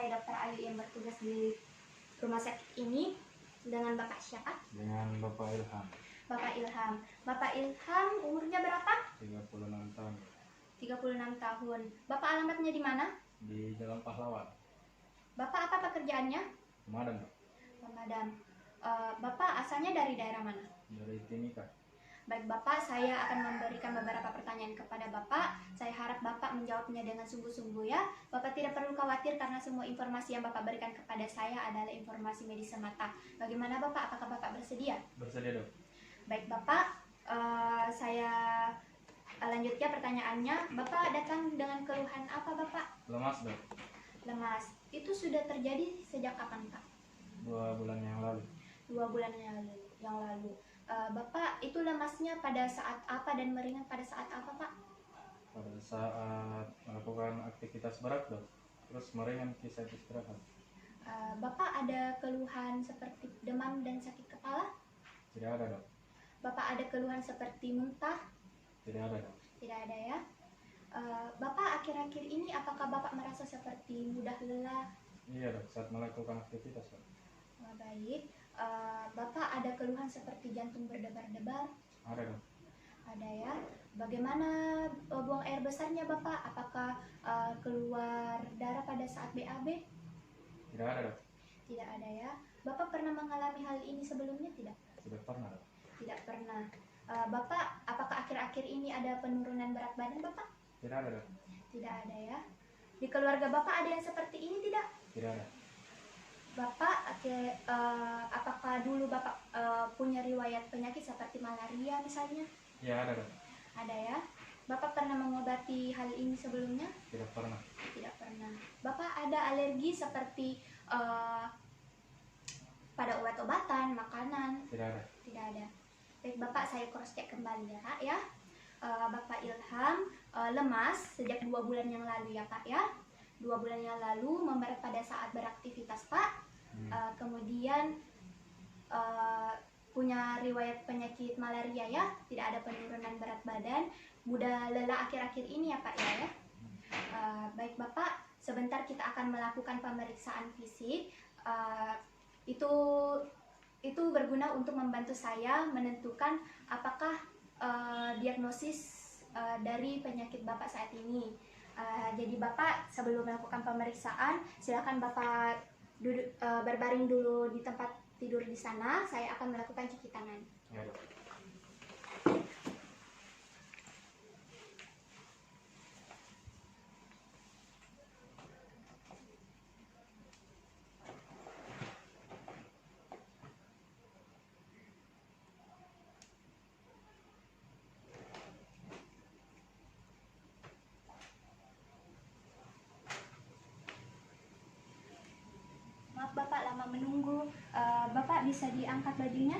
saya Dr. Ayu yang bertugas di rumah sakit ini. Dengan Bapak siapa? Dengan Bapak Ilham. Bapak Ilham. Bapak Ilham umurnya berapa? 36 tahun. 36 tahun. Bapak alamatnya di mana? Di Jalan Pahlawan. Bapak apa pekerjaannya? Pemadam, Pak. Pemadam. Bapak asalnya dari daerah mana? Dari Timika. Baik Bapak, saya akan memberikan beberapa pertanyaan kepada Bapak. Saya harap Bapak menjawabnya dengan sungguh-sungguh ya. Bapak tidak perlu khawatir karena semua informasi yang Bapak berikan kepada saya adalah informasi medis semata. Bagaimana Bapak? Apakah Bapak bersedia? Bersedia, Dok. Baik Bapak, saya lanjutnya pertanyaannya. Bapak datang dengan keluhan apa Bapak? Lemas, Dok. Lemas. Itu sudah terjadi sejak kapan Pak? 2 bulan yang lalu. 2 bulan yang lalu. Bapak itu lemasnya pada saat apa dan meringan pada saat apa Pak? Pada saat melakukan aktivitas berat, Dok. Terus meringan saat istirahat. Bapak ada keluhan seperti demam dan sakit kepala? Tidak ada, Dok. Bapak ada keluhan seperti muntah? Tidak ada, Dok. Tidak ada ya. Bapak akhir-akhir ini apakah Bapak merasa seperti mudah lelah? Iya, Dok. Saat melakukan aktivitas, Dok. Baik. Bapak ada keluhan seperti jantung berdebar-debar? Ada, Dok. Ada ya. Bagaimana buang air besarnya Bapak? Apakah keluar darah pada saat BAB? Tidak ada, Dok. Tidak ada ya. Bapak pernah mengalami hal ini sebelumnya tidak? Tidak pernah, Dok. Tidak pernah. Bapak, apakah akhir-akhir ini ada penurunan berat badan Bapak? Tidak ada, Dok. Tidak ada ya. Di keluarga Bapak ada yang seperti ini tidak? Tidak ada. Bapak, apakah dulu Bapak punya riwayat penyakit seperti malaria misalnya? Ya, ada, Dok. Ada ya. Bapak pernah mengobati hal ini sebelumnya? Tidak pernah. Tidak pernah. Bapak ada alergi seperti pada obat-obatan, makanan? Tidak ada. Tidak ada. Baik Bapak, saya cross check kembali ya Pak ya. Bapak Ilham lemas sejak 2 bulan yang lalu ya Pak ya. 2 bulan yang lalu memberat pada saat beraktivitas Pak. Kemudian punya riwayat penyakit malaria ya. Tidak ada penurunan berat badan. Mudah lelah akhir-akhir ini ya Pak ya. Baik Bapak, sebentar kita akan melakukan pemeriksaan fisik. Itu berguna untuk membantu saya menentukan apakah diagnosis dari penyakit Bapak saat ini. Jadi Bapak sebelum melakukan pemeriksaan, silakan Bapak duduk, berbaring dulu di tempat tidur di sana. Saya akan melakukan cuci tangan. Ya, Dok. Maaf Bapak lama menunggu. Bapak bisa diangkat bajunya?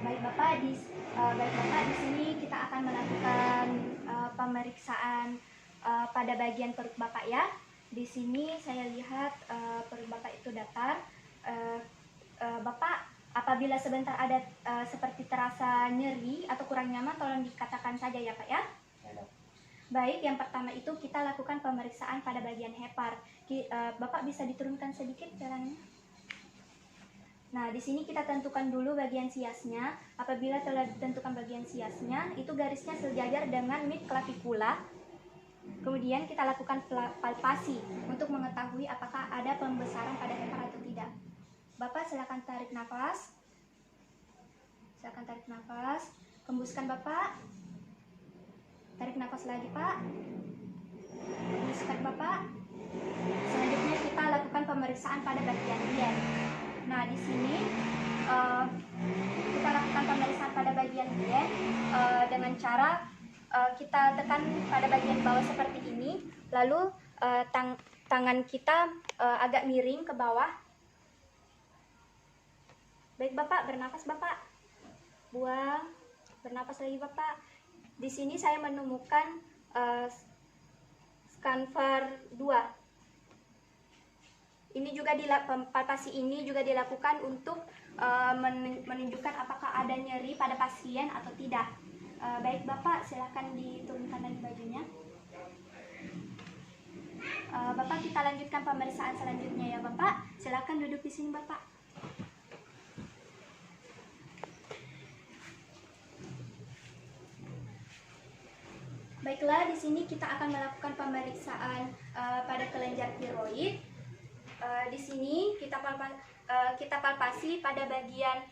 Baik Bapak, di sini kita akan melakukan pemeriksaan pada bagian perut Bapak ya. Di sini saya lihat perut Bapak itu datar. Bapak, apabila sebentar ada seperti terasa nyeri atau kurang nyaman, tolong dikatakan saja ya Pak ya. Baik, yang pertama itu kita lakukan pemeriksaan pada bagian hepar. Bapak bisa diturunkan sedikit jalannya. Nah, di sini kita tentukan dulu bagian siasnya. Apabila telah ditentukan bagian siasnya, itu garisnya sejajar dengan mid clavicula. Kemudian kita lakukan palpasi untuk mengetahui apakah ada pembesaran pada hepar atau tidak. Bapak silakan tarik nafas. Silakan tarik nafas. Hembuskan Bapak. Tarik nafas lagi Pak. Hembuskan Bapak. Selanjutnya kita lakukan pemeriksaan pada bagian hien. Nah, di sini kita lakukan pemeriksaan pada bagian hien dengan cara kita tekan pada bagian bawah seperti ini, lalu tangan kita agak miring ke bawah. Baik Bapak, bernafas Bapak. Buang, bernafas lagi Bapak. Di sini saya menemukan scanner 2. Ini juga palpasi ini juga dilakukan untuk menunjukkan apakah ada nyeri pada pasien atau tidak. Baik Bapak, silakan diturunkan lagi bajunya. Bapak, kita lanjutkan pemeriksaan selanjutnya ya Bapak. Silakan duduk di sini Bapak. Baiklah, di sini kita akan melakukan pemeriksaan pada kelenjar tiroid. Di sini kita palpasi pada bagian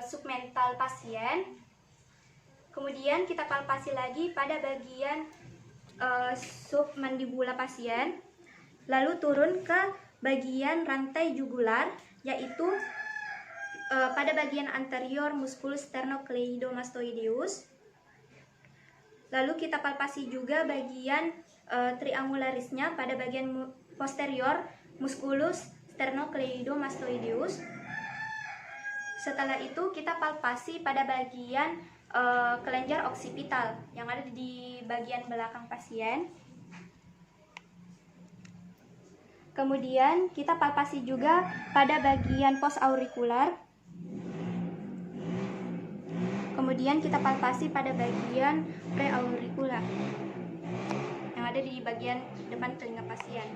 submental pasien. Kemudian kita palpasi lagi pada bagian submandibula pasien, lalu turun ke bagian rantai jugular, yaitu pada bagian anterior musculus sternocleidomastoideus. Lalu kita palpasi juga bagian triangularisnya pada bagian posterior musculus sternocleidomastoideus. Setelah itu kita palpasi pada bagian kelenjar oksipital yang ada di bagian belakang pasien. Kemudian kita palpasi juga pada bagian posaurikular. Kemudian kita palpasi pada bagian preaurikular yang ada di bagian depan telinga pasien.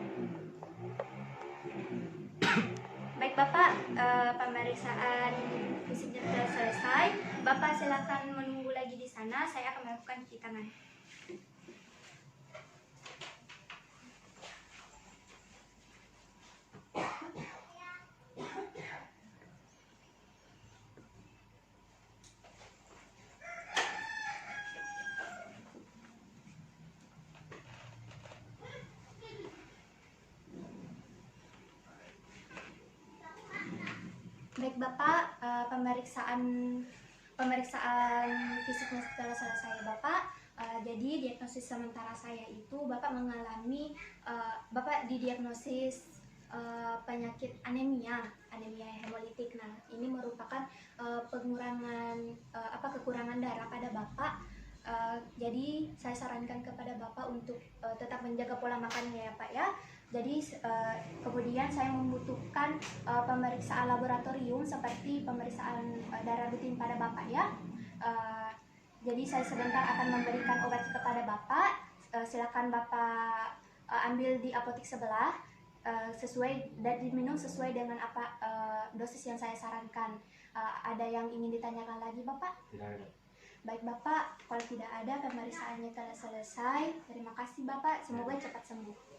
Baik Bapak, pemeriksaan fisiknya sudah selesai. Bapak silakan menunggu lagi di sana. Saya akan melakukan cuci tangan. Baik Bapak, pemeriksaan fisiknya sudah selesai Bapak. Jadi diagnosis sementara saya itu Bapak mengalami Bapak didiagnosis penyakit anemia hemolitik. Nah, ini merupakan kekurangan darah pada Bapak. Jadi saya sarankan kepada Bapak untuk tetap menjaga pola makannya ya Pak ya. Jadi kemudian saya membutuhkan pemeriksaan laboratorium seperti pemeriksaan darah rutin pada Bapak ya. Jadi saya sebentar akan memberikan obat kepada Bapak. Silakan Bapak ambil di apotik sebelah sesuai dan diminum sesuai dengan apa dosis yang saya sarankan. Ada yang ingin ditanyakan lagi Bapak? Tidak ada. Baik Bapak, kalau tidak ada pemeriksaannya telah selesai. Terima kasih Bapak, semoga cepat sembuh.